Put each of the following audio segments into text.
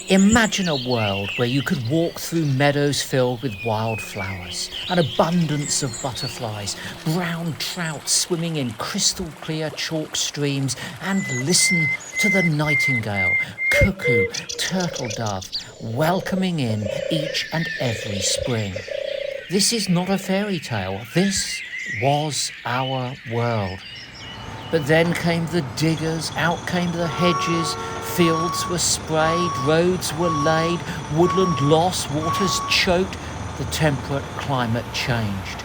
Imagine a world where you could walk through meadows filled with wildflowers, an abundance of butterflies, brown trout swimming in crystal clear chalk streams, and listen to the nightingale, cuckoo, turtle dove, welcoming in each and every spring. This is not a fairy tale. This was our world. But then came the diggers, out came the hedges, fields were sprayed, roads were laid, woodland lost, waters choked, the temperate climate changed.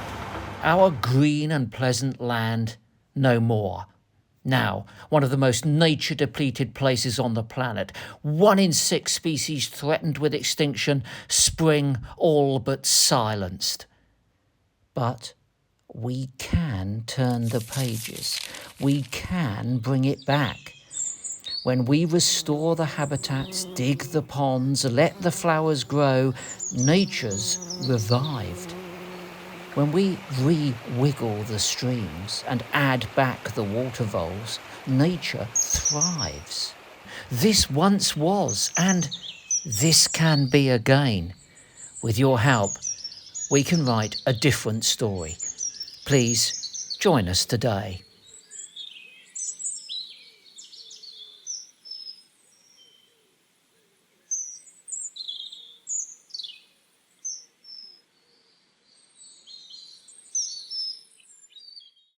Our green and pleasant land, no more. Now, one of the most nature-depleted places on the planet, 1 in 6 species threatened with extinction, spring all but silenced. But we can turn the pages. We can bring it back. When we restore the habitats, dig the ponds, let the flowers grow, nature's revived. When we re-wiggle the streams and add back the water voles, nature thrives. This once was, and this can be again. With your help, we can write a different story. Please join us today.